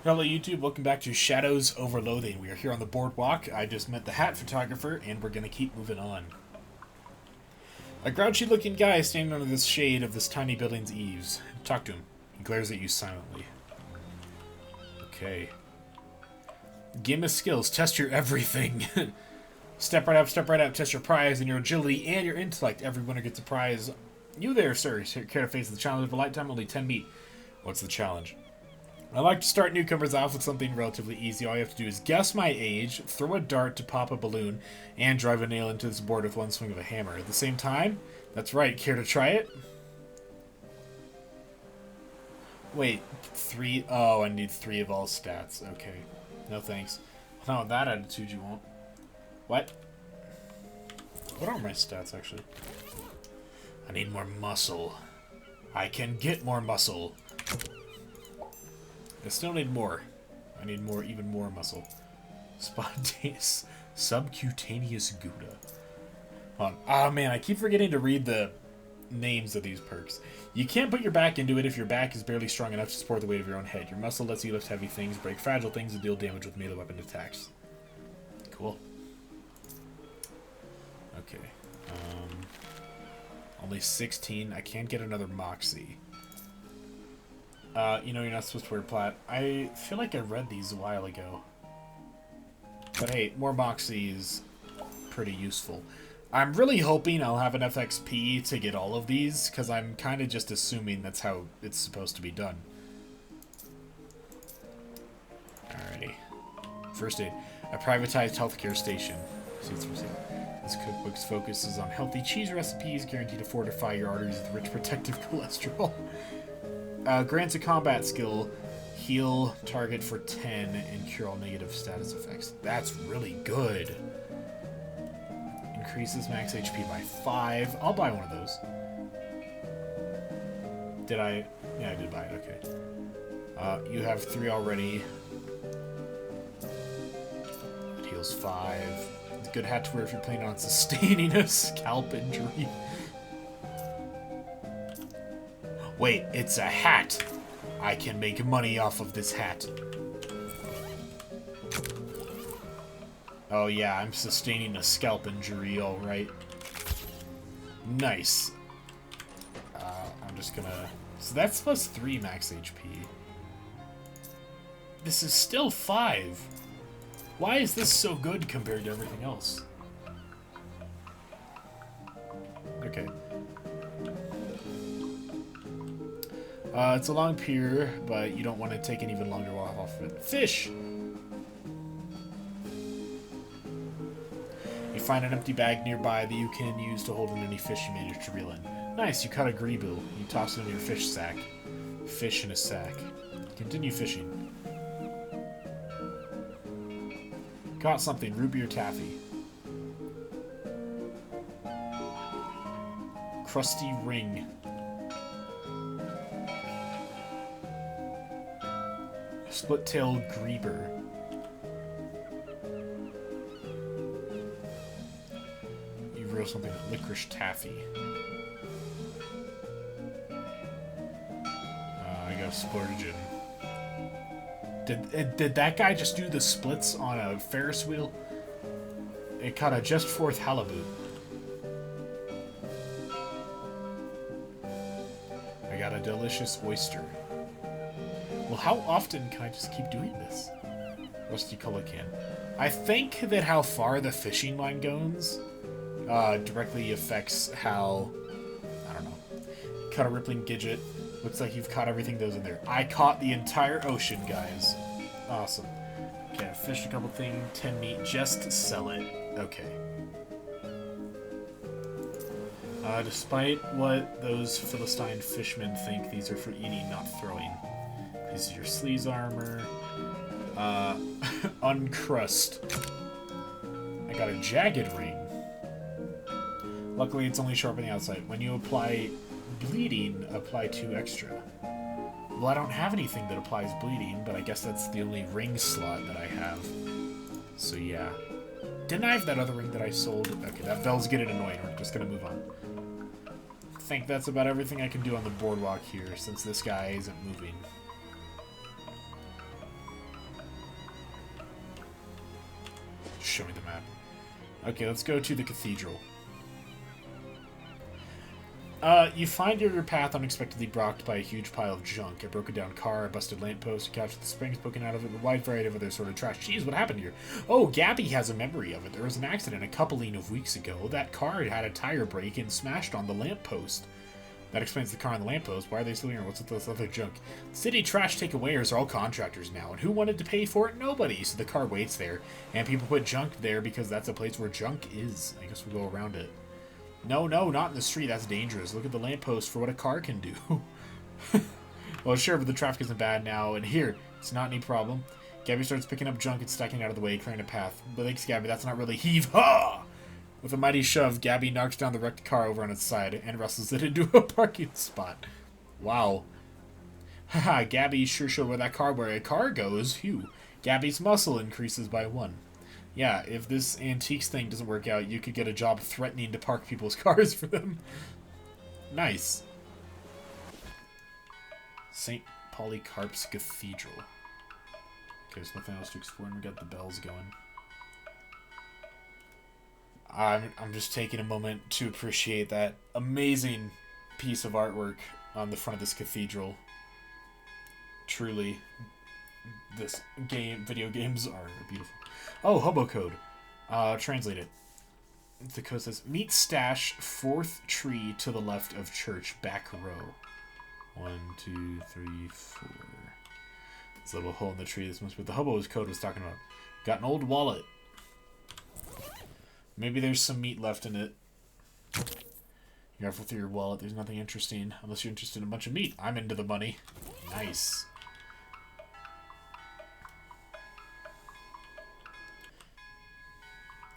Hello YouTube, welcome back to Shadows over Loathing. We are here on the boardwalk. I just met the hat photographer, and we're gonna keep moving on. A grouchy looking guy standing under the shade of this tiny building's eaves. Talk to him. He glares at you silently. Okay. Game of skills. Test your everything. Step right up, test your prize and your agility and your intellect. Every winner gets a prize. You there, sir. Care to face the challenge of a lifetime? Only 10 meet. What's the challenge? I like to start newcomers off with something relatively easy. All you have to do is guess my age, throw a dart to pop a balloon, and drive a nail into this board with one swing of a hammer. At the same time? That's right. Care to try it? Wait, 3? Oh, I need 3 of all stats. Okay. No thanks. No, that attitude you won't. What? What are my stats, actually? I need more muscle. I can get more muscle. I still need more. I need more, even more muscle. Spontaneous, subcutaneous Gouda. Oh man, I keep forgetting to read the names of these perks. You can't put your back into it if your back is barely strong enough to support the weight of your own head. Your muscle lets you lift heavy things, break fragile things, and deal damage with melee weapon attacks. Cool. Okay. Only 16. I can't get another Moxie. You know you're not supposed to wear plat. I feel like I read these a while ago. But hey, more Moxie is pretty useful. I'm really hoping I'll have enough XP to get all of these, because I'm kind of just assuming that's how it's supposed to be done. Alrighty. First aid. A privatized healthcare station. This cookbook's focus is on healthy cheese recipes, guaranteed to fortify your arteries with rich protective cholesterol. Grants a combat skill, heal target for 10, and cure all negative status effects. That's really good. Increases max HP by 5. I'll buy one of those. Did I? Yeah, I did buy it. Okay. You have 3 already. It heals 5. It's a good hat to wear if you're planning on sustaining a scalp injury. Wait, it's a hat. I can make money off of this hat. Oh yeah, I'm sustaining a scalp injury, alright. Nice. I'm just gonna... So that's plus 3 max HP. This is still 5. Why is this so good compared to everything else? Okay. It's a long pier, but you don't want to take an even longer walk off of it. Fish! You find an empty bag nearby that you can use to hold in any fish you manage to reel in. Nice, you caught a greebill. You toss it in your fish sack. Fish in a sack. Continue fishing. Caught something. Root beer taffy. Crusty ring. Split-tailed greeber. You roll something with licorice taffy. I got a splurgeon. Did that guy just do the splits on a Ferris wheel? It caught a just fourth halibut. I got a delicious oyster. Well, how often can I just keep doing this? Rusty color can. I think that how far the fishing line goes directly affects how... I don't know. Caught a rippling gidget. Looks like you've caught everything that was in there. I caught the entire ocean, guys. Awesome. Okay, I fished a couple things. 10 meat. Just sell it. Okay. Despite what those Philistine fishmen think, these are for eating, not throwing. This is your sleaze armor. Uncrust. I got a jagged ring. Luckily, it's only sharp on the outside. When you apply bleeding, apply 2 extra. Well, I don't have anything that applies bleeding, but I guess that's the only ring slot that I have. So yeah. Didn't I have that other ring that I sold? Okay, that bell's getting annoying. We're just gonna move on. I think that's about everything I can do on the boardwalk here, since this guy isn't moving. show me the map. Okay, let's go to the cathedral. You find your path unexpectedly blocked by a huge pile of junk. A broken down car, a busted lamppost, a couch with the springs poking out of it, a wide variety of other sort of trash. Jeez, what happened here? Oh, Gabby has a memory of it. There was an accident a couple of weeks ago. That car had a tire break and smashed on the lamppost. That explains the car on the lamppost. Why are they still here? What's with this other junk? City trash takeawayers are all contractors now, and who wanted to pay for it? Nobody. So the car waits there, and people put junk there because that's a place where junk is. I guess we'll go around it. No, not in the street. That's dangerous. Look at the lamppost for what a car can do. Well, sure, but the traffic isn't bad now, and here, it's not any problem. Gabby starts picking up junk and stacking out of the way, clearing a path. But thanks, Gabby, that's not really heave-ha! With a mighty shove, Gabby knocks down the wrecked car over on its side and wrestles it into a parking spot. Wow. Haha, Gabby sure showed where a car goes. Phew. Gabby's muscle increases by 1. Yeah, if this antiques thing doesn't work out, you could get a job threatening to park people's cars for them. Nice. St. Polycarp's Cathedral. Okay, there's nothing else to explore, and we got the bells going. I'm just taking a moment to appreciate that amazing piece of artwork on the front of this cathedral. Truly, video games are beautiful. Oh, hobo code. Translate it. The code says, meet stash, 4th tree to the left of church, back row. 1, 2, 3, 4. This little hole in the tree. This must be what the hobo's code was talking about. Got an old wallet. Maybe there's some meat left in it. You rifle through your wallet. There's nothing interesting. Unless you're interested in a bunch of meat. I'm into the money. Nice.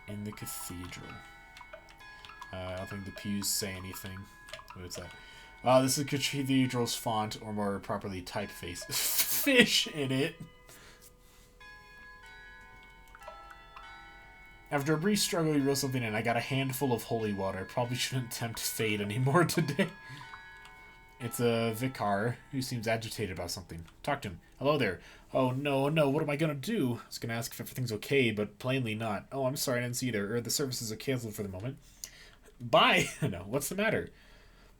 In the cathedral. I don't think the pews say anything. What's that? This is the cathedral's font, or more properly, typeface. Fish in it. After a brief struggle, you roll something in. I got a handful of holy water. Probably shouldn't tempt fate anymore today. It's a vicar who seems agitated about something. Talk to him. Hello there. Oh, no, what am I going to do? I was going to ask if everything's okay, but plainly not. Oh, I'm sorry, I didn't see you there. The services are canceled for the moment. Bye! No, what's the matter?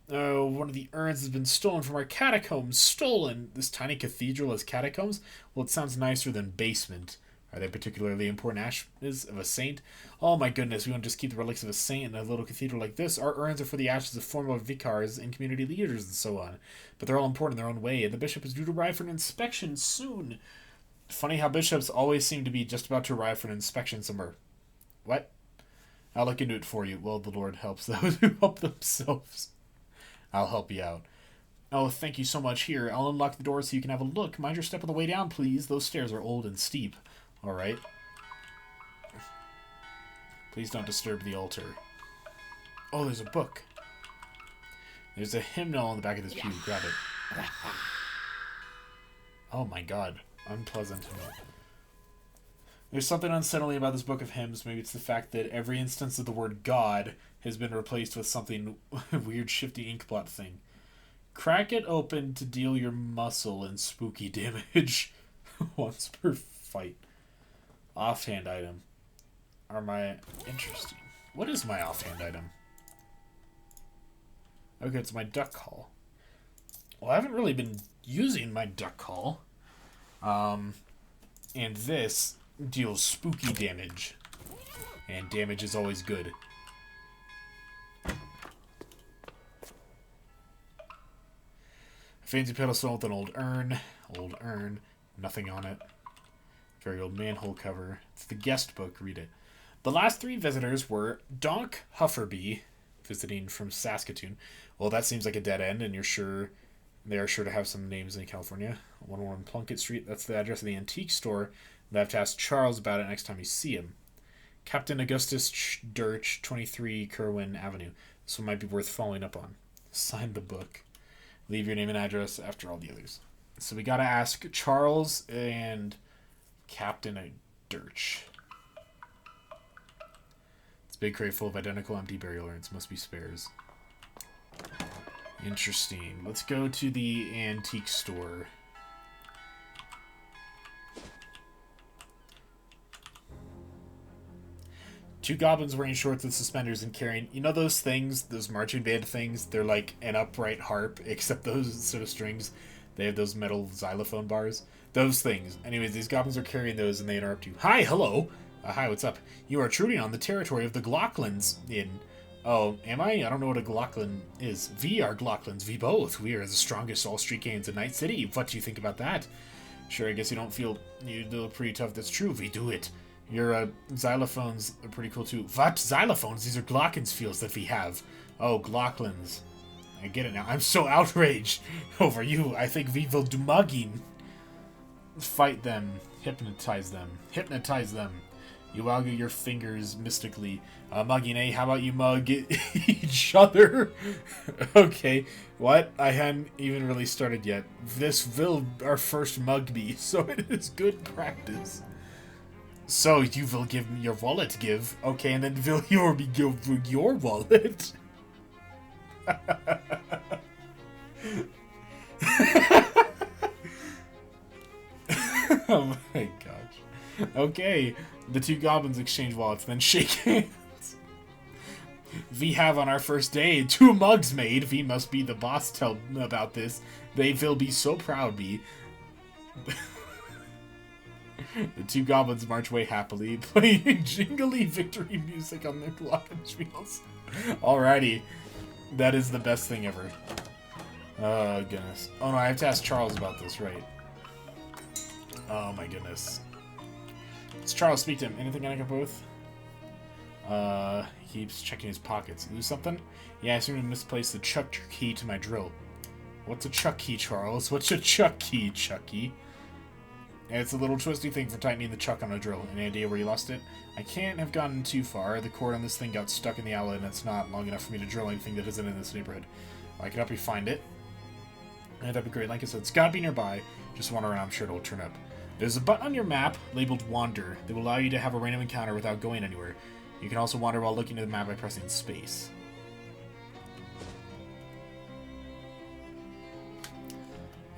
One of the urns has been stolen from our catacombs. Stolen! This tiny cathedral has catacombs? Well, it sounds nicer than basement. Are they particularly important ashes of a saint? Oh my goodness, we won't just keep the relics of a saint in a little cathedral like this. Our urns are for the ashes of former vicars and community leaders and so on. But they're all important in their own way, and the bishop is due to arrive for an inspection soon. Funny how bishops always seem to be just about to arrive for an inspection somewhere. What? I'll look into it for you. Well, the Lord helps those who help themselves. I'll help you out. Oh, thank you so much. Here, I'll unlock the door so you can have a look. Mind your step on the way down, please. Those stairs are old and steep. Alright. Please don't disturb the altar. Oh, there's a book. There's a hymnal on the back of this pew. Grab it. Oh my god. Unpleasant. There's something unsettling about this book of hymns. Maybe it's the fact that every instance of the word God has been replaced with something weird, shifty ink blot thing. Crack it open to deal your muscle and spooky damage once per fight. Offhand item. Interesting. What is my offhand item? Okay, it's my duck call. Well, I haven't really been using my duck call. And this deals spooky damage. And damage is always good. A fancy pedestal with an old urn. Old urn. Nothing on it. Very old manhole cover. It's the guest book. Read it. The last 3 visitors were Donk Hufferby, visiting from Saskatoon. Well, that seems like a dead end, and they are sure to have some names in California. 101 Plunkett Street. That's the address of the antique store. I have to ask Charles about it next time you see him. Captain Augustus Dirch, 23 Kerwin Avenue. This one might be worth following up on. Sign the book. Leave your name and address after all the others. So we gotta ask Charles and Captain Dirch. It's a big crate full of identical empty burial urns. Must be spares. Interesting. Let's go to the antique store. Two goblins wearing shorts with suspenders and carrying, you know those things, those marching band things? They're like an upright harp, except those instead of strings, they have those metal xylophone bars. Those things. Anyways, these goblins are carrying those and they interrupt you. Hi, hello! Hi, what's up? You are intruding on the territory of the Glocklins in... Oh, am I? I don't know what a Glocklin is. We are Glocklins, we both. We are the strongest all street gangs in Night City. What do you think about that? Sure, I guess you don't feel... You look pretty tough. That's true, we do it. Your xylophones are pretty cool too. What? Xylophones? These are glockenspiels that we have. Oh, Glocklins. I get it now. I'm so outraged over you. I think we will do mugging. Fight them. Hypnotize them. Hypnotize them. You waggle your fingers mystically. Mugging, eh? How about you mug each other? Okay. What? I hadn't even really started yet. This will our first mug be, so it is good practice. So you will give me your wallet, give. Okay, and then will you be give your wallet? Oh my gosh. Okay, the two goblins exchange wallets, then shake hands. We have on our first day 2 mugs made. We must be the boss. Tell them about this. They will be so proud me. The two goblins march away happily, playing jingly victory music on their glockenspiels. Alrighty. That is the best thing ever. Oh, goodness. Oh, no, I have to ask Charles about this, right? Oh, my goodness. It's Charles, speak to him. Anything I can help with? He keeps checking his pockets. Lose something? Yeah, I seem to misplace the chuck key to my drill. What's a chuck key, Charles? What's a chuck key, Chucky? It's a little twisty thing for tightening the chuck on a drill. Any idea where you lost it? I can't have gotten too far. The cord on this thing got stuck in the outlet, and it's not long enough for me to drill anything that isn't in this neighborhood. I can help you find it. And that'd be great. Like I said, it's gotta be nearby. Just wander around, I'm sure it'll turn up. There's a button on your map labeled Wander that will allow you to have a random encounter without going anywhere. You can also wander while looking at the map by pressing space.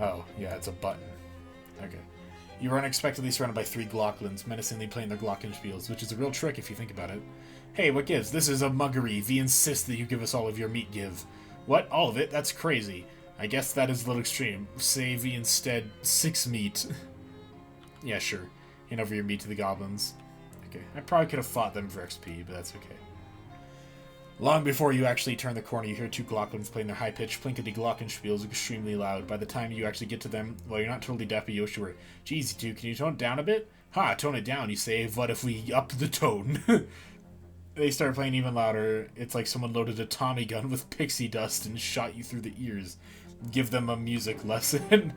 Oh, yeah, it's a button. Okay. You are unexpectedly surrounded by 3 Glocklins, menacingly playing their glockenspiels, which is a real trick if you think about it. Hey, what gives? This is a muggery. We insist that you give us all of your meat give. What? All of it? That's crazy. I guess that is a little extreme. Say we instead 6 meat. Yeah, sure. Hand over your meat to the goblins. Okay. I probably could have fought them for XP, but that's okay. Long before you actually turn the corner, you hear 2 Glocklins playing their high-pitched, plinkety glockenspiels extremely loud. By the time you actually get to them, well, you're not totally deaf, but you're sure. Geez, you two, can you tone it down a bit? Ha, tone it down, you say. What if we up the tone? They start playing even louder. It's like someone loaded a Tommy gun with pixie dust and shot you through the ears. Give them a music lesson.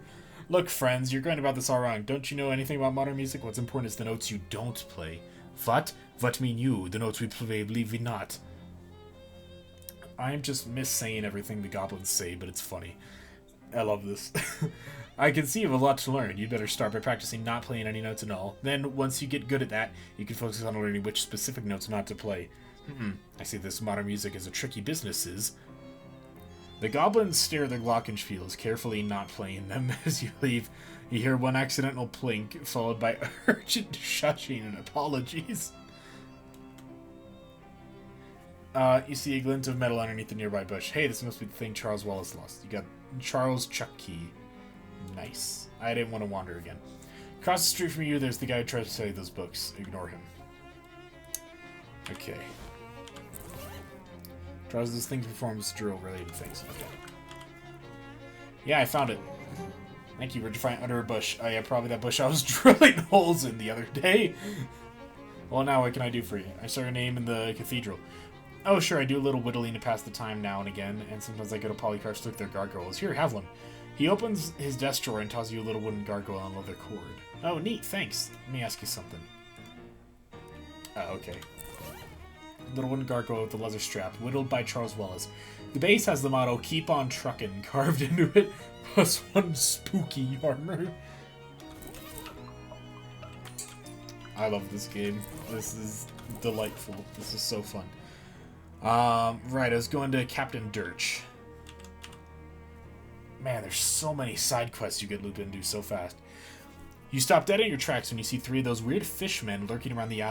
Look, friends, you're going about this all wrong. Don't you know anything about modern music? What's important is the notes you don't play. What? What mean you? The notes we play, believe we not. I'm just mis-saying everything the goblins say, but it's funny. I love this. I can see you have a lot to learn. You'd better start by practicing not playing any notes at all. Then, once you get good at that, you can focus on learning which specific notes not to play. I see this modern music as a tricky business is. The goblins stare at their glockenspiels, carefully not playing them. As you leave, you hear one accidental plink, followed by urgent shushing and apologies. You see a glint of metal underneath the nearby bush. Hey, this must be the thing Charles Wallace lost. You got Charles Chuck Key. Nice. I didn't want to wander again. Across the street from you, there's the guy who tries to sell you those books. Ignore him. Okay. Charles, this thing performs drill-related things. Okay. Yeah, I found it. Thank you. We're defiant under a bush. Oh yeah, probably that bush I was drilling holes in the other day. Well, now what can I do for you? I saw your name in the cathedral. Oh, sure, I do a little whittling to pass the time now and again, and sometimes I go to Polycarp's to look their gargoyles. Here, have one. He opens his desk drawer and tosses you a little wooden gargoyle on a leather cord. Oh, neat, thanks. Let me ask you something. Oh, okay. Little wooden gargoyle with a leather strap, whittled by Charles Wallace. The base has the motto, "Keep on truckin'," carved into it, plus 1 spooky armor. I love this game. This is delightful. This is so fun. Right, I was going to Captain Dirch. Man, there's so many side quests you could loop into so fast. You stop dead in your tracks when you see three of those weird fishmen lurking around the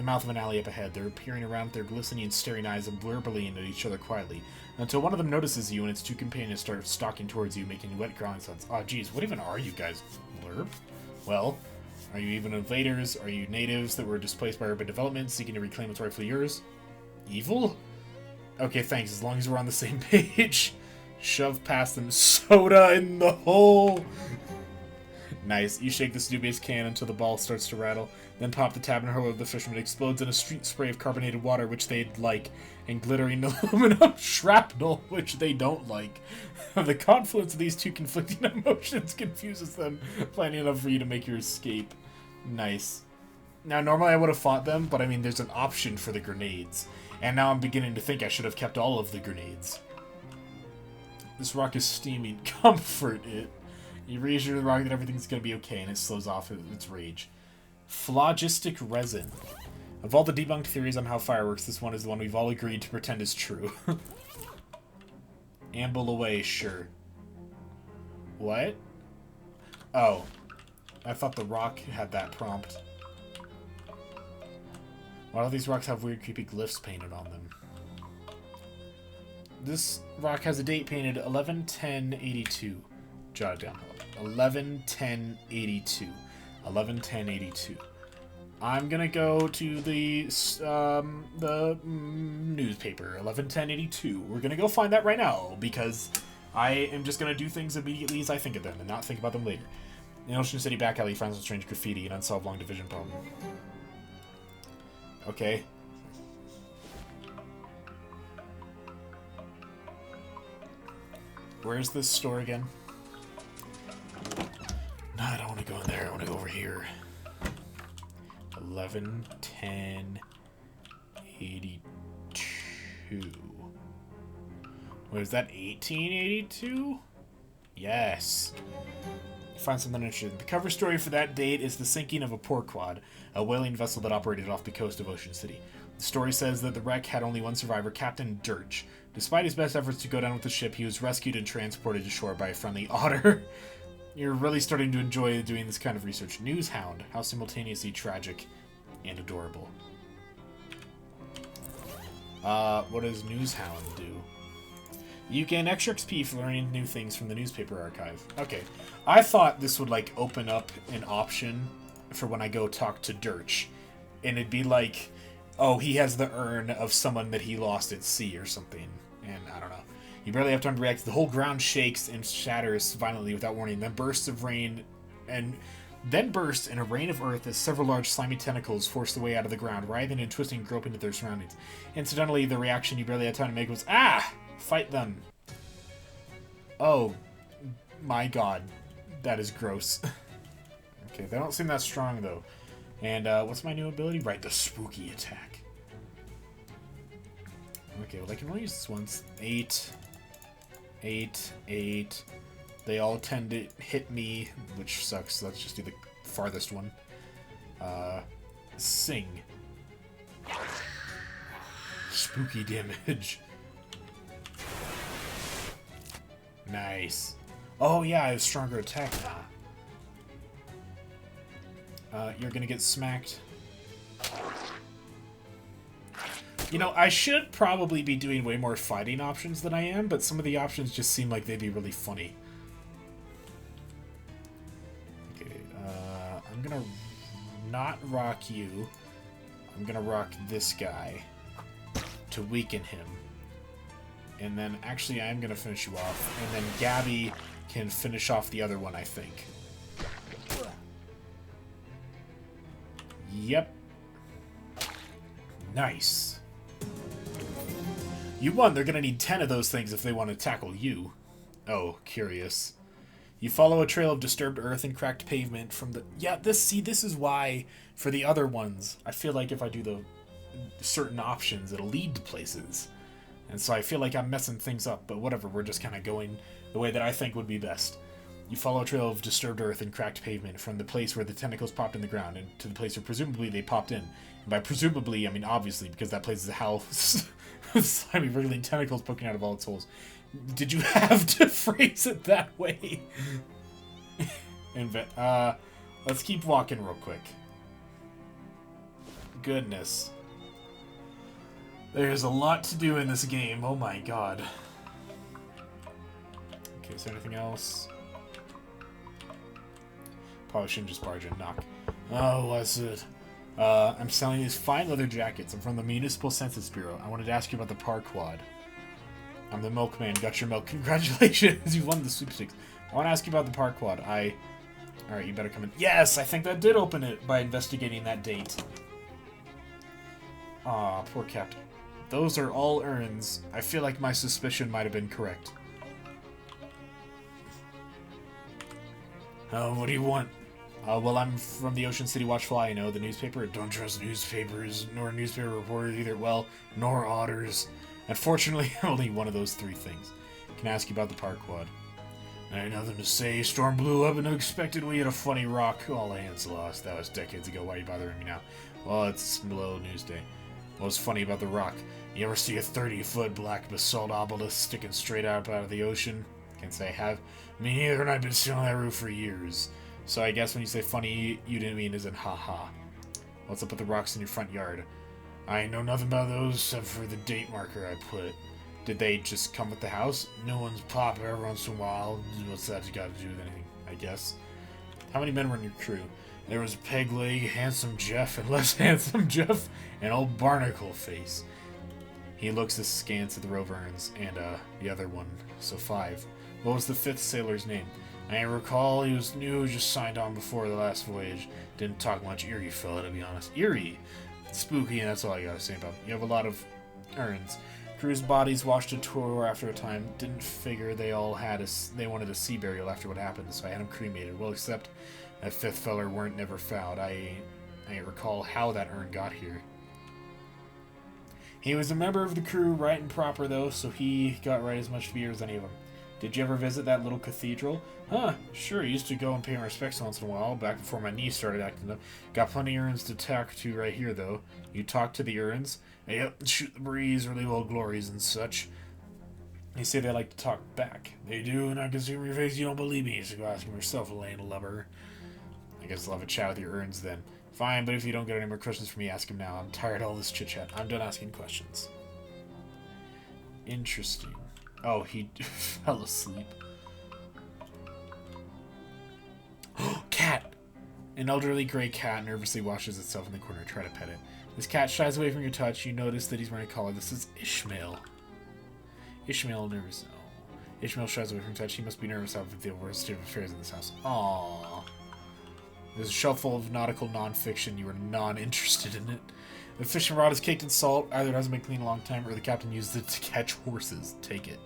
mouth of an alley up ahead. They're peering around with their glistening, staring eyes and blurbling at each other quietly, until one of them notices you and its two companions start stalking towards you, making wet growling sounds. Aw, geez, what even are you guys? Blurb? Well, are you even invaders? Are you natives that were displaced by urban development, seeking to reclaim what's rightfully yours? Evil? Okay, thanks, as long as we're on the same page. Shove past them. Soda in the hole! Nice. You shake this dubious can until the ball starts to rattle, then pop the tab and hurl of the fisherman. It explodes in a street spray of carbonated water, which they'd like, and glittering aluminum shrapnel, which they don't like. The confluence of these two conflicting emotions confuses them, planning enough for you to make your escape. Nice. Now, normally I would have fought them, but I mean, there's an option for the grenades. And now I'm beginning to think I should have kept all of the grenades. This rock is steaming. Comfort it. You reassure the rock that everything's going to be okay, and it slows off its rage. Phlogistic resin. Of all the debunked theories on how fire works, this one is the one we've all agreed to pretend is true. Amble away, sure. What? Oh. I thought the rock had that prompt. Why do these rocks have weird, creepy glyphs painted on them? This rock has a date painted 11/10/82. Jot it down. 11/10/82. 11/10/82. I'm gonna go to the newspaper. 11/10/82. We're gonna go find that right now because I am just gonna do things immediately as I think of them and not think about them later. In Ocean City back alley, finds some strange graffiti and unsolved long division problem. Okay. Where's this store again? No, I don't want to go in there. I want to go over here. 11/10/82. What is that? 1882? Yes. Find something interesting. The cover story for that date is the sinking of a Porquad, a whaling vessel that operated off the coast of Ocean City. The story says that the wreck had only one survivor, Captain Dirch. Despite his best efforts to go down with the ship, he was rescued and transported to shore by a friendly otter. You're really starting to enjoy doing this kind of research. Newshound. How simultaneously tragic and adorable. What does Newshound do? You gain extra XP for learning new things from the newspaper archive. Okay. I thought this would, like, open up an option for when I go talk to Dirch. And it'd be like, oh, he has the urn of someone that he lost at sea or something. And I don't know. You barely have time to react. The whole ground shakes and shatters violently without warning. Then bursts of rain and then bursts in a rain of earth as several large slimy tentacles force their way out of the ground, writhing and twisting and groping at their surroundings. Incidentally, the reaction you barely had time to make was, ah! Fight them. Oh, my god. That is gross. Okay, they don't seem that strong, though. And, what's my new ability? Right, the spooky attack. Okay, well, I can only use this once. 8. 8. 8. They all tend to hit me, which sucks. Let's just do the farthest one. Sing. Spooky damage. Nice. Oh, yeah, I have stronger attack now. You're gonna get smacked. You know, I should probably be doing way more fighting options than I am, but some of the options just seem like they'd be really funny. Okay, I'm gonna not rock you. I'm gonna rock this guy to weaken him. And then, actually, I'm gonna finish you off. And then Gabby can finish off the other one, I think. Yep. Nice. You won. They're gonna need 10 of those things if they want to tackle you. Oh, curious. You follow a trail of disturbed earth and cracked pavement from the... Yeah, this is why, for the other ones, I feel like if I do the certain options, it'll lead to places. And so I feel like I'm messing things up, but whatever, we're just kind of going the way that I think would be best. You follow a trail of disturbed earth and cracked pavement from the place where the tentacles popped in the ground and to the place where presumably they popped in. And by presumably, I mean obviously, because that place is a house with slimy wriggling tentacles poking out of all its holes. Did you have to phrase it that way? Let's keep walking real quick. Goodness. There's a lot to do in this game. Oh my god. Okay, is there anything else? Probably shouldn't just barge in. Knock. Oh, what's it? I'm selling these fine leather jackets. I'm from the Municipal Census Bureau. I wanted to ask you about the par quad. I'm the milkman. Got your milk. Congratulations. You won the sweepstakes. I want to ask you about the par quad. Alright, you better come in. Yes, I think that did open it by investigating that date. Aw, poor Captain. Those are all urns. I feel like my suspicion might have been correct. What do you want? Well, I'm from the Ocean City Watchfly, you know, the newspaper. Don't trust newspapers, nor newspaper reporters either. Well, nor otters. Unfortunately, only one of those three things. Can I ask you about the park quad? I had nothing to say. Storm blew up unexpectedly at a funny rock. All hands lost. That was decades ago. Why are you bothering me now? Well, it's below Newsday. What's funny about the rock? You ever see a 30-foot black basalt obelisk sticking straight up out of the ocean? Can't say I have. Me neither, and I've been sitting on that roof for years. So I guess when you say funny, you didn't mean as in ha-ha. What's up with the rocks in your front yard? I know nothing about those except for the date marker I put. Did they just come with the house? New ones pop every once in a while. What's that got to do with anything, I guess? How many men were in your crew? There was Peg Leg, Handsome Jeff, and Less Handsome Jeff, and Old Barnacle Face. He looks askance at the Roverns, and the other one, so 5. What was the 5th sailor's name? I recall he was new, just signed on before the last voyage. Didn't talk much. Eerie fella, to be honest. Eerie! Spooky, and that's all I gotta say about him. You have a lot of urns. Crew's bodies washed ashore after a time. Didn't figure they all had they wanted a sea burial after what happened, so I had them cremated. Well, except that 5th feller weren't never found. I recall how that urn got here. He was a member of the crew, right and proper though, so he got right as much beer as any of them. Did you ever visit that little cathedral? Huh, sure, I used to go and pay my respects once in a while, back before my knees started acting up. Got plenty of urns to talk to right here, though. You talk to the urns? Yep, shoot the breeze, really old glories and such. They say they like to talk back. They do, and I can see from your face you don't believe me, so go ask them yourself, Elaine Lover. I guess I'll have a chat with your urns then. Fine, but if you don't get any more questions from me, ask him now. I'm tired of all this chit-chat. I'm done asking questions. Interesting. Oh, he fell asleep. Cat! An elderly gray cat nervously washes itself in the corner. Try to pet it. This cat shies away from your touch. You notice that he's wearing a collar. This is Ishmael. Ishmael nervous. Oh. Ishmael shies away from your touch. He must be nervous out of the worst state of affairs in this house. Aww. There's a shelf full of nautical non-fiction. You are non-interested in it. The fishing rod is caked in salt. Either it hasn't been cleaned in a long time, or the captain used it to catch horses. Take it.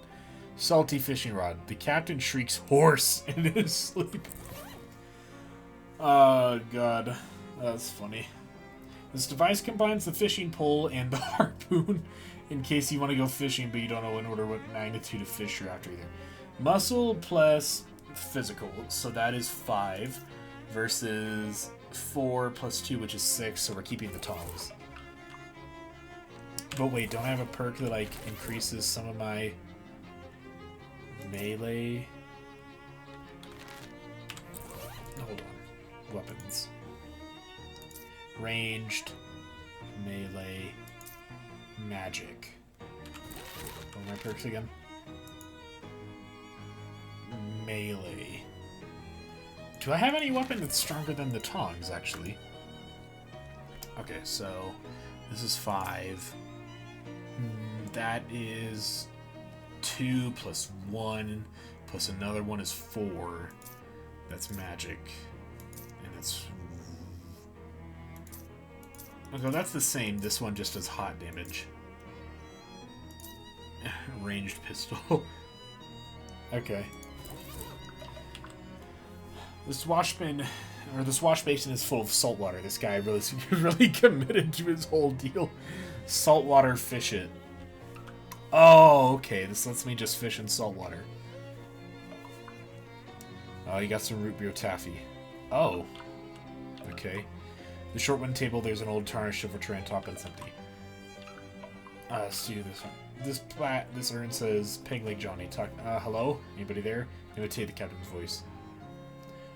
Salty fishing rod. The captain shrieks horse in his sleep. Oh, God. That's funny. This device combines the fishing pole and the harpoon in case you want to go fishing, but you don't know in order what magnitude of fish you're after either. Muscle plus physical, so that is 5 versus 4 plus 2, which is 6, so we're keeping the tongs. But wait, don't I have a perk that, like, increases some of my melee? Hold on. Weapons. Ranged. Melee. Magic. What are my perks again? Melee. Do I have any weapon that's stronger than the tongs, actually? Okay, so this is 5. That is 2 plus 1 plus another one is 4. That's magic. And it's... Okay, that's the same. This one just does hot damage. Ranged pistol. Okay. This wash basin is full of salt water. This guy really seems really committed to his whole deal. Saltwater fish it. Oh, okay. This lets me just fish in salt water. Oh, you got some root beer taffy. Oh. Okay. The short wind table, there's an old tarnished silver tray on top, and it's empty. Let's do this one. This urn says, Peg Leg Johnny. Talk. Hello? Anybody there? Imitate the captain's voice.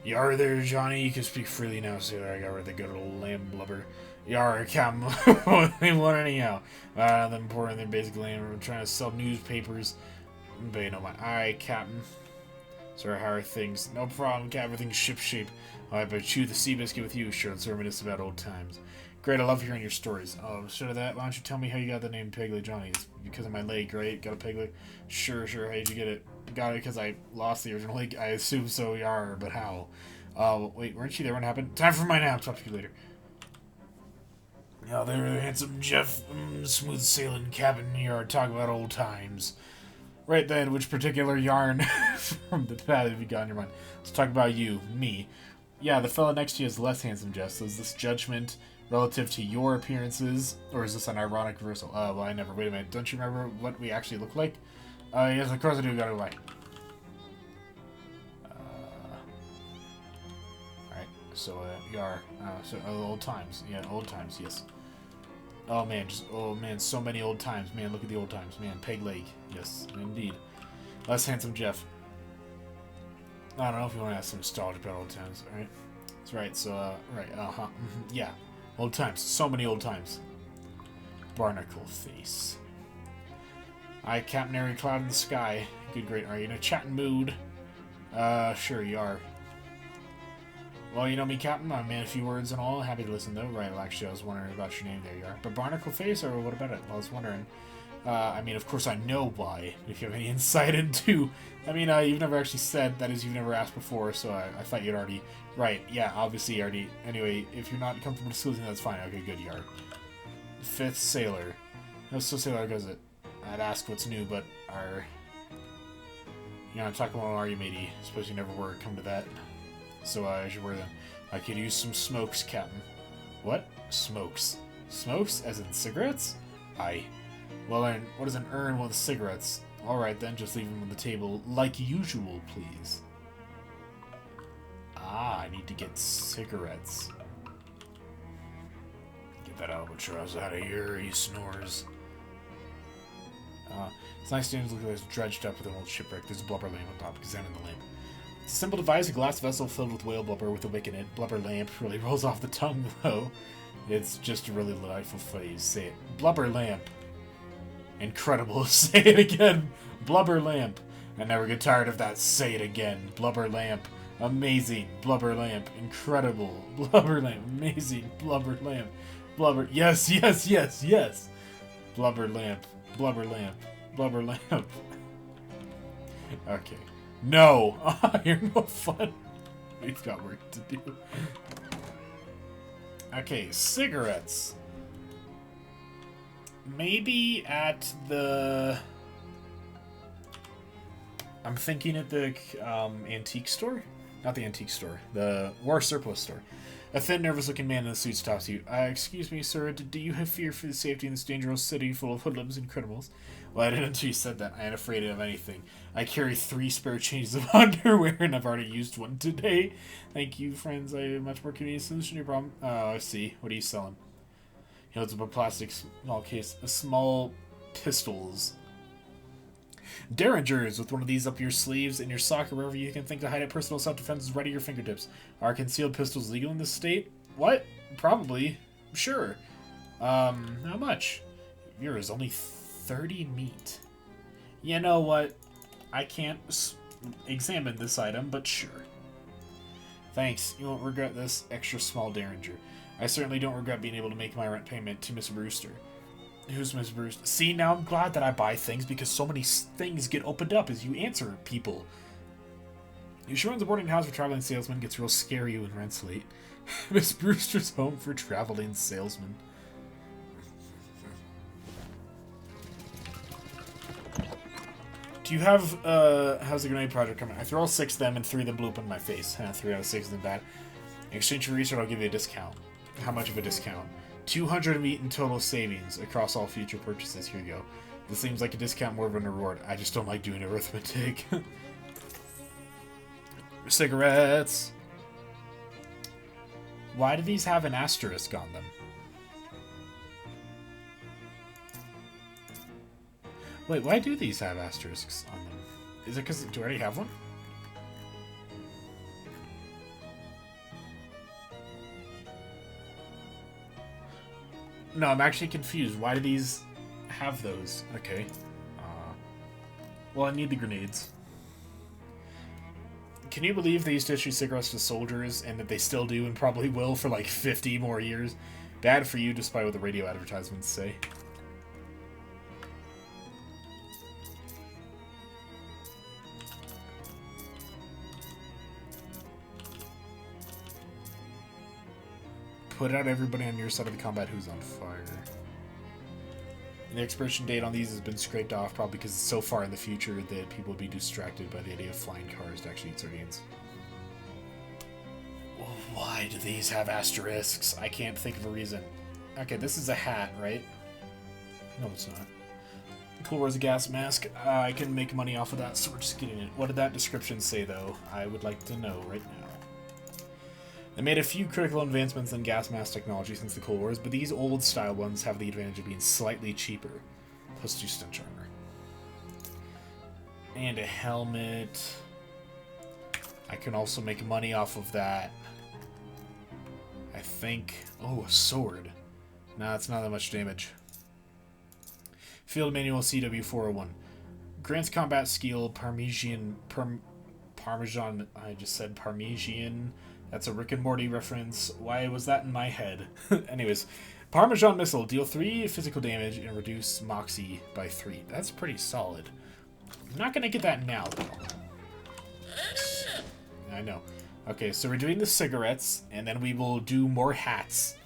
Yar there, Johnny. You can speak freely now, sailor. I got rid of the good old lamb blubber. Yar, Captain. What they want anyhow? Them pouring their basic land. We're trying to sell newspapers. But you know my eye, Captain. Sorry, how are things? No problem, Cap. Everything's shipshape. I but chew the sea biscuit with you. Sure, let's reminisce about old times. Great, I love hearing your stories. Oh, instead of that, why don't you tell me how you got the name Pegleg Johnny? It's because of my leg, right? Got a peg leg? Sure. How did you get it? Got it because I lost the original leg. I assume so, yar, but how? Wait, weren't you there when it happened? Time for my nap. Talk to you later. Oh, there, handsome Jeff. Smooth sailing cabin yard. Talk about old times. Right then, which particular yarn from the past have you got in your mind? Let's talk about you, me. Yeah, the fella next to you is less handsome, Jeff. So is this judgment relative to your appearances, or is this an ironic reversal? Well, I never. Wait a minute. Don't you remember what we actually look like? Yes, of course I do. Gotta lie. Alright, so, old times. Yeah, old times, yes. Oh man, so many old times. Man, look at the old times. Man, Peg Leg. Yes, indeed. Less handsome Jeff. I don't know if you want to ask some nostalgia about old times, alright? That's right, so, yeah. Old times. So many old times. Barnacle face. Captain Airy Cloud in the sky. Good, great. Are you in a chatting mood? Sure you are. Well, you know me, Captain. I'm a man of few words and all. Happy to listen, though. Right, well, actually, I was wondering about your name. There you are. But Barnacle face, or what about it? Well, I was wondering. I mean, of course I know why. If you have any insight into... I mean, you've never actually said, that is, you've never asked before, so I thought you'd already... Right, yeah, obviously you already... Anyway, if you're not comfortable disclosing, that's fine. Okay, good, you are. Fifth Sailor. How so Sailor goes it? I'd ask what's new, but are... You know, I'm talking about are you, matey? Suppose you never were come to that. So, as you were then. I could use some smokes, Captain. What? Smokes. Smokes? As in cigarettes? Aye. Well then, what does an urn with cigarettes? Alright then, just leave them on the table like usual, please. I need to get cigarettes. Get that albatross out of here, he snores. It's nice to look like it's dredged up with an old shipwreck. There's a blubber lamp on top. Examine the lamp. It's a simple device, a glass vessel filled with whale blubber with a wick in it. Blubber lamp really rolls off the tongue, though. It's just a really delightful phrase. Say it. Blubber lamp. Incredible. Say it again. Blubber lamp. I never get tired of that. Say it again. Blubber lamp. Amazing. Blubber lamp. Incredible. Blubber lamp. Amazing. Blubber lamp. Blubber. Yes. Blubber lamp. Blubber lamp. Blubber lamp. Okay. No! You're no fun. We've got work to do. Okay, cigarettes. Maybe at the... I'm thinking at the antique store? Not the antique store. The war surplus store. A thin, nervous-looking man in a suit stops you. Excuse me, sir, do you have fear for the safety in this dangerous city full of hoodlums and criminals? Well, I didn't until you said that. I ain't afraid of anything. I carry 3 spare changes of underwear, and I've already used one today. Thank you, friends. I have a much more convenient solution to your problem. Oh, I see. What are you selling? He holds up a plastic small case of small pistols. Derringers, with one of these up your sleeves, in your sock, or wherever you can think to hide it. Personal self-defense is right at your fingertips. Are concealed pistols legal in this state? What? Probably. Sure. How much? Yours, only 30 meat. You know what? I can't examine this item, but sure. Thanks. You won't regret this extra small Derringer. I certainly don't regret being able to make my rent payment to Miss Brewster. Who's Miss Brewster? See, now I'm glad that I buy things because so many things get opened up as you answer people. She runs a boarding house for traveling salesmen, gets real scary when rent's late. Miss Brewster's home for traveling salesmen. Do you have, how's the grenade project coming? I threw all 6 of them and 3 of them blew up in my face. 3 out of 6 of them bad. In exchange for research, I'll give you a discount. How much of a discount? 200 meat in total savings across all future purchases. Here you go. This seems like a discount more than a reward. I just don't like doing arithmetic. Cigarettes. Why do these have an asterisk on them? Wait, why do these have asterisks on them? Is it because... Do I already have one? No, I'm actually confused. Why do these have those? Okay. Well, I need the grenades. Can you believe they used to issue cigarettes to soldiers, and that they still do and probably will for like 50 more years? Bad for you, despite what the radio advertisements say. Put out everybody on your side of the combat who's on fire. And the expiration date on these has been scraped off, probably because it's so far in the future that people would be distracted by the idea of flying cars to actually eat sardines. Why do these have asterisks? I can't think of a reason. Okay, this is a hat, right? No, it's not. Cool Wars a gas mask. I can make money off of that, so we're just getting it. What did that description say, though? I would like to know right now. They made a few critical advancements in gas mask technology since the Cold Wars, but these old-style ones have the advantage of being slightly cheaper. Plus 2 stench armor. And a helmet. I can also make money off of that. I think... Oh, a sword. Nah, it's not that much damage. Field Manual CW401. Grants combat skill Parmesan... Parmesan... I just said Parmesan... That's a Rick and Morty reference. Why was that in my head? Anyways, Parmesan Missile. Deal 3 physical damage and reduce Moxie by 3. That's pretty solid. I'm not going to get that now, though. I know. Okay, so we're doing the cigarettes, and then we will do more hats.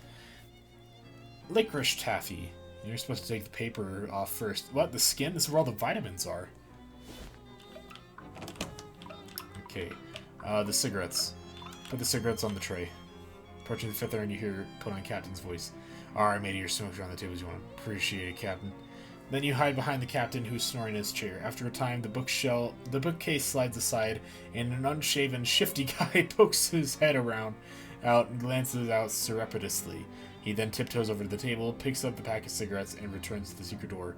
Licorice taffy. You're supposed to take the paper off first. What? The skin? This is where all the vitamins are. Okay. The cigarettes. Put the cigarettes on the tray. Approaching the fifth and you hear put on Captain's voice. Alright, matey, your smoke's around the table as you want to. Appreciate it, Captain. Then you hide behind the captain who's snoring in his chair. After a time, the bookcase slides aside, and an unshaven, shifty guy pokes his head out and glances out surreptitiously. He then tiptoes over to the table, picks up the pack of cigarettes, and returns to the secret door.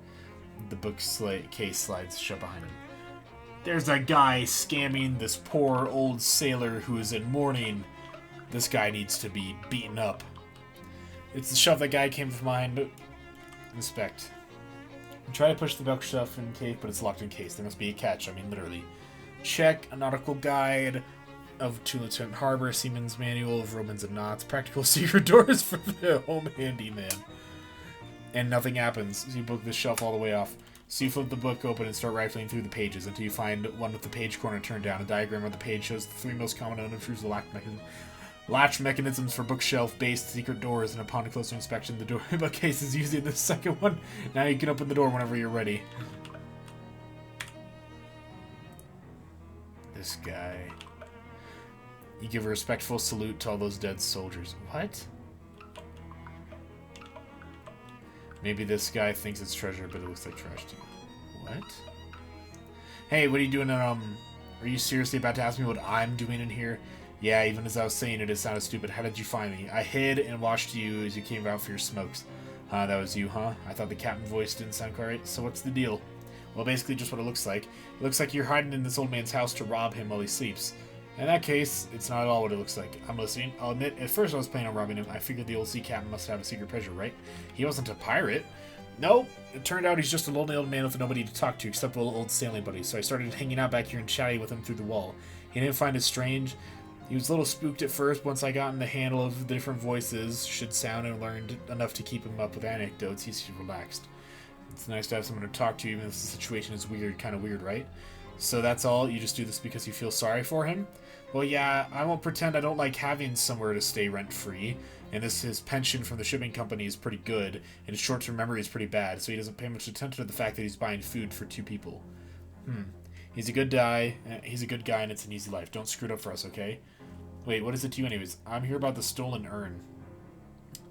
The bookcase slides shut behind him. There's a guy scamming this poor old sailor who is in mourning. This guy needs to be beaten up. It's the shelf that guy came from behind, but... Inspect. Try to push the bookshelf in case, but it's locked in case. There must be a catch. I mean, literally. Check a nautical guide of to Lieutenant Harbor, Seaman's Manual of Romans and Knots, practical secret doors for the home handyman. And nothing happens. So you book the shelf all the way off. So you flip the book open and start rifling through the pages until you find one with the page corner turned down. A diagram of the page shows the 3 most common unobtrusive latch mechanisms for bookshelf-based secret doors, and upon a closer inspection, the door bookcase is using the second one. Now you can open the door whenever you're ready. This guy. You give a respectful salute to all those dead soldiers. What? Maybe this guy thinks it's treasure, but it looks like trash to you. What? Hey, what are you doing? Are you seriously about to ask me what I'm doing in here? Yeah, even as I was saying it sounded stupid. How did you find me? I hid and watched you as you came out for your smokes. That was you, huh? I thought the captain voice didn't sound quite right. So what's the deal? Well, basically just what it looks like. It looks like you're hiding in this old man's house to rob him while he sleeps. In that case, it's not at all what it looks like. I'm listening. I'll admit, at first I was planning on robbing him. I figured the old sea captain must have a secret treasure, right? He wasn't a pirate. No, it turned out he's just a lonely old man with nobody to talk to except old sailing buddies. So I started hanging out back here and chatting with him through the wall. He didn't find it strange. He was a little spooked at first. Once I got in the handle of the different voices should sound and learned enough to keep him up with anecdotes, he's relaxed. It's nice to have someone to talk to even if the situation is weird, kind of weird, right? So that's all? You just do this because you feel sorry for him? Well, yeah, I won't pretend I don't like having somewhere to stay rent-free, and his pension from the shipping company is pretty good, and his short-term memory is pretty bad, so he doesn't pay much attention to the fact that he's buying food for 2 people. He's a good guy, and it's an easy life. Don't screw it up for us, okay? Wait, what is it to you anyways? I'm here about the stolen urn.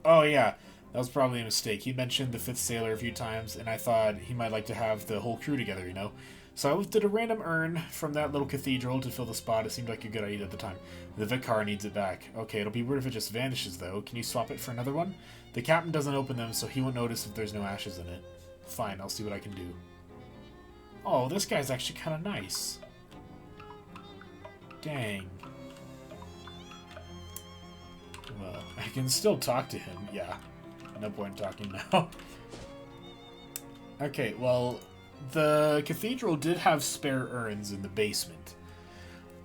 Oh, yeah, that was probably a mistake. He mentioned the 5th sailor a few times, and I thought he might like to have the whole crew together, you know? So I lifted a random urn from that little cathedral to fill the spot. It seemed like a good idea at the time. The vicar needs it back. Okay, it'll be weird if it just vanishes, though. Can you swap it for another one? The captain doesn't open them, so he won't notice if there's no ashes in it. Fine, I'll see what I can do. Oh, this guy's actually kind of nice. Dang. Well, I can still talk to him, yeah. No point talking now. Okay, well, the cathedral did have spare urns in the basement.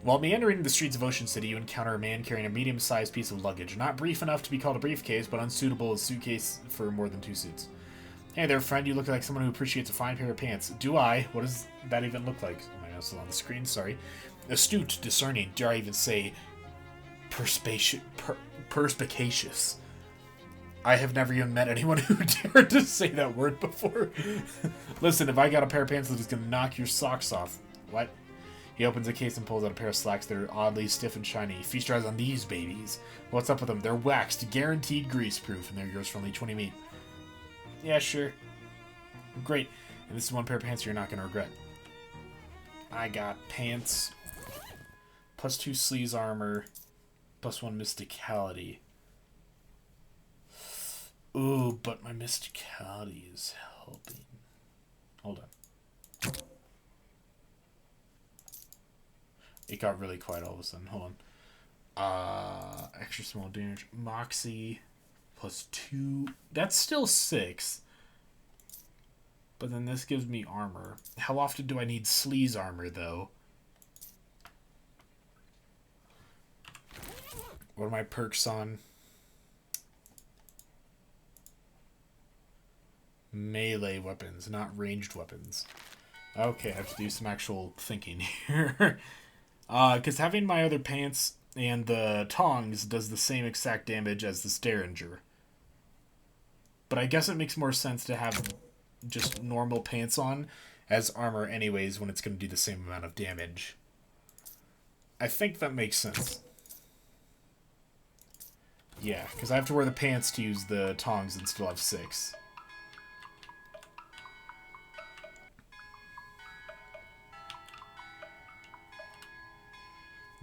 While meandering the streets of Ocean City, you encounter a man carrying a medium-sized piece of luggage. Not brief enough to be called a briefcase, but unsuitable as suitcase for more than 2 suits. Hey there, friend. You look like someone who appreciates a fine pair of pants. Do I? What does that even look like? Oh, my nose is on the screen, sorry. Astute, discerning, dare I even say perspicacious. I have never even met anyone who dared to say that word before. Listen, if I got a pair of pants that is going to knock your socks off. What? He opens a case and pulls out a pair of slacks that are oddly stiff and shiny. Feast your eyes on these babies. What's up with them? They're waxed, guaranteed grease-proof, and they're yours for only 20 meat. Yeah, sure. Great. And this is one pair of pants you're not going to regret. I got pants. Plus 2 sleeves armor. Plus 1 mysticality. Ooh, but my mysticality is helping. Hold on. It got really quiet all of a sudden. Hold on. Extra small damage. Moxie. Plus 2. That's still 6. But then this gives me armor. How often do I need sleaze armor, though? What are my perks on? Melee weapons, not ranged weapons. Okay, I have to do some actual thinking here. Because having my other pants and the tongs does the same exact damage as this Derringer. But I guess it makes more sense to have just normal pants on as armor anyways when it's going to do the same amount of damage. I think that makes sense. Yeah, because I have to wear the pants to use the tongs and still have 6.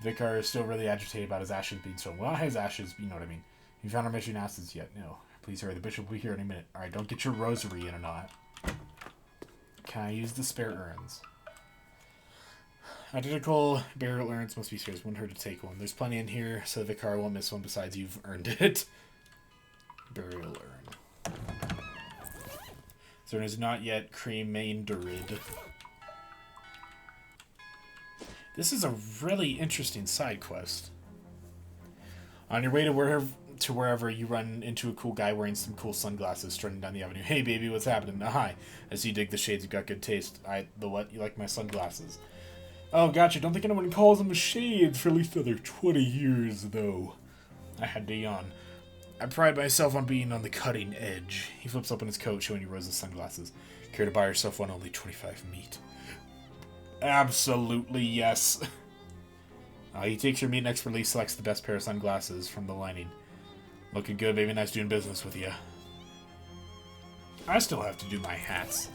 Vicar is still really agitated about his ashes being stolen. Well, his ashes, you know what I mean. You found our mission asses yet? No. Please hurry, the bishop will be here in a minute. Alright, don't get your rosary in or not. Can I use the spare urns? Identical burial urns must be spared. Wouldn't hurt to take one. There's plenty in here, so the vicar won't miss one. Besides, you've earned it. Burial urn. This urn is not yet cremaindered. This is a really interesting side quest. On your way to wherever you run into a cool guy wearing some cool sunglasses strutting down the avenue. Hey baby, what's happening? Hi. I see you dig the shades, you got good taste. The what? You like my sunglasses? Oh, gotcha. Don't think anyone calls them shades for at least another 20 years, though. I had to yawn. I pride myself on being on the cutting edge. He flips open his coat, showing you Rose's sunglasses. Care to buy yourself one? Only 25 meat. Absolutely, yes. He takes your meat and expertly selects the best pair of sunglasses from the lining. Looking good, baby. Nice doing business with you. I still have to do my hats.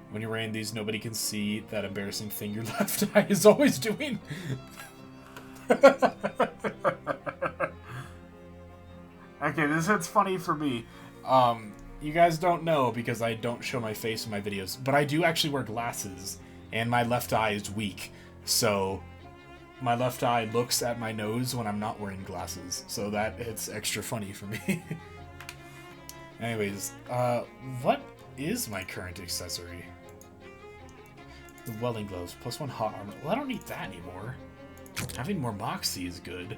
When you're wearing these, nobody can see that embarrassing thing your left eye is always doing. Okay, this hits funny for me. You guys don't know because I don't show my face in my videos, but I do actually wear glasses, and my left eye is weak, so my left eye looks at my nose when I'm not wearing glasses, so that it's extra funny for me. Anyways, what is my current accessory? The welding gloves, plus 1 hot armor. Well, I don't need that anymore. Having more moxie is good.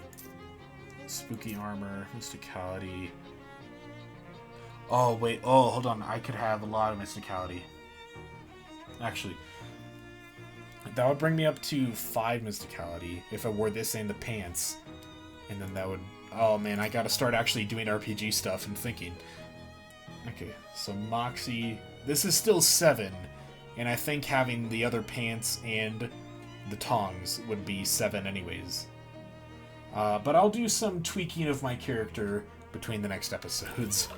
Spooky armor, mysticality. Oh, wait. Oh, hold on. I could have a lot of mysticality. Actually, that would bring me up to 5 mysticality if I wore this and the pants. And then that would... Oh, man. I gotta start actually doing RPG stuff and thinking. Okay, so moxie... This is still 7. And I think having the other pants and the tongs would be 7 anyways. But I'll do some tweaking of my character between the next episodes.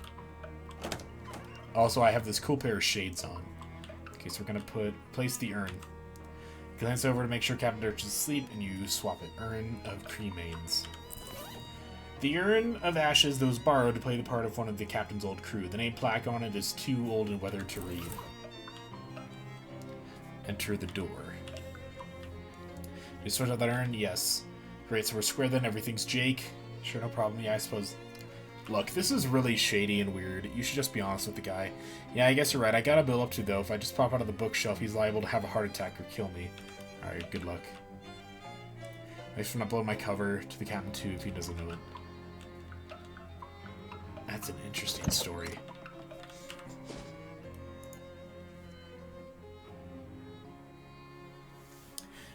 Also, I have this cool pair of shades on. Okay, so we're gonna place the urn. Glance over to make sure Captain Dirch is asleep, and you swap it. Urn of cremains. The urn of ashes that was borrowed to play the part of one of the captain's old crew. The name plaque on it is too old and weathered to read. Enter the door. You sort out that urn? Yes. Great, so we're square then. Everything's Jake. Sure, no problem. Yeah, I suppose Look, this is really shady and weird. You should just be honest with the guy. Yeah, I guess you're right. I got a bill up to, though. If I just pop out of the bookshelf, he's liable to have a heart attack or kill me. Alright, good luck. I just want to blow my cover to the captain, too, if he doesn't know it. That's an interesting story.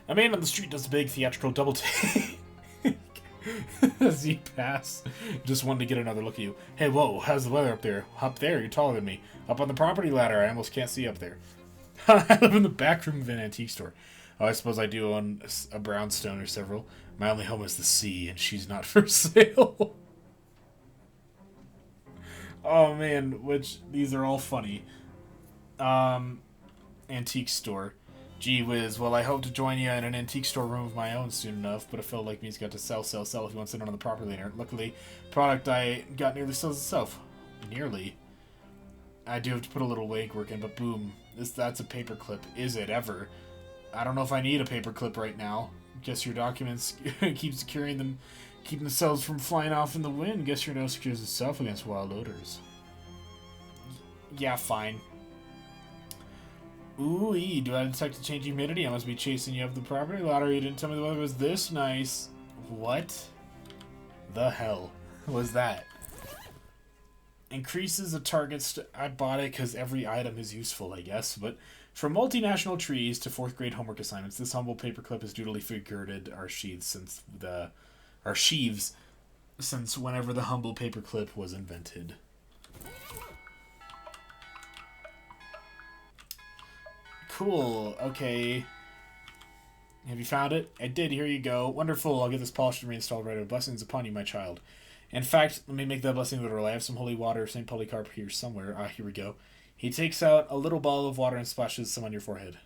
A man on the street does a big theatrical double take. As you pass, just wanted to get another look at you. Hey, whoa, how's the weather up there? Up there, you're taller than me. Up on the property ladder, I almost can't see up there. I live in the back room of an antique store. Oh, I suppose I do own a brownstone or several. My only home is the sea, and she's not for sale. Oh, man, these are all funny. Antique store. Gee whiz, well, I hope to join you in an antique store room of my own soon enough, but a fellow like me's got to sell if he wants in on the property later. Luckily, product I got nearly sells itself. Nearly. I do have to put a little legwork in, but boom, that's a paperclip. Is it ever? I don't know if I need a paperclip right now. Guess your documents keep securing them, keeping themselves from flying off in the wind. Guess your nose secures itself against wild odors. Yeah, fine. Ooh-ee, do I detect a change in humidity? I must be chasing you up the property ladder. You didn't tell me the weather was this nice. What the hell was that? Increases the targets. I bought it because every item is useful, I guess. But from multinational trees to 4th grade homework assignments, this humble paperclip has dutifully figured our sheaths since whenever the humble paperclip was invented. Cool. Okay. Have you found it? I did. Here you go. Wonderful. I'll get this polished and reinstalled right away. Blessings upon you, my child. In fact, let me make that blessing literal. I have some holy water, St. Polycarp here somewhere. Ah, here we go. He takes out a little ball of water and splashes some on your forehead.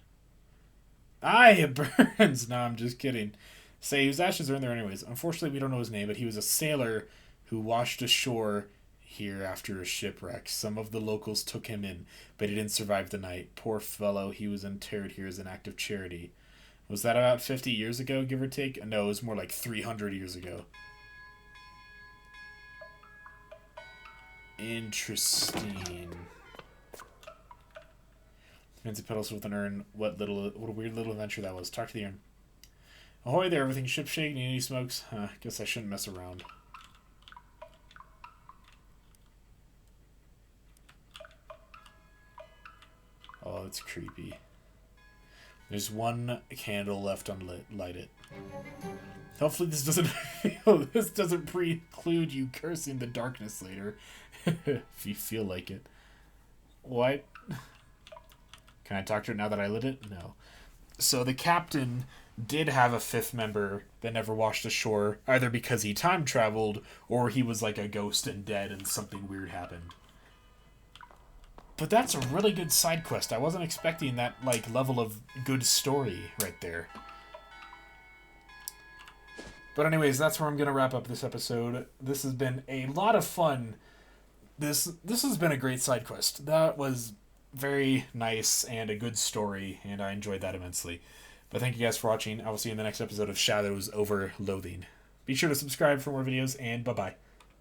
Aye, it burns. No, I'm just kidding. Say, whose ashes are in there anyways? Unfortunately, we don't know his name, but he was a sailor who washed ashore here after a shipwreck. Some of the locals took him in, but he didn't survive the night. Poor fellow, he was interred here as an act of charity. Was that about 50 years ago, give or take? No, it was more like 300 years ago. Interesting. Fancy pedals with an urn. What a weird little adventure that was. Talk to the urn. Ahoy there, everything shipshape, need any smokes? Guess I shouldn't mess around. Oh, it's creepy. There's one candle left unlit. Light it. Hopefully this doesn't preclude you cursing the darkness later. If you feel like it. What? Can I talk to her now that I lit it? No. So the captain did have a 5th member that never washed ashore, either because he time traveled or he was like a ghost and dead and something weird happened. But that's a really good side quest. I wasn't expecting that like level of good story right there. But anyways, that's where I'm going to wrap up this episode. This has been a lot of fun. This has been a great side quest. That was very nice and a good story, and I enjoyed that immensely. But thank you guys for watching. I will see you in the next episode of Shadows over Loathing. Be sure to subscribe for more videos, and bye-bye.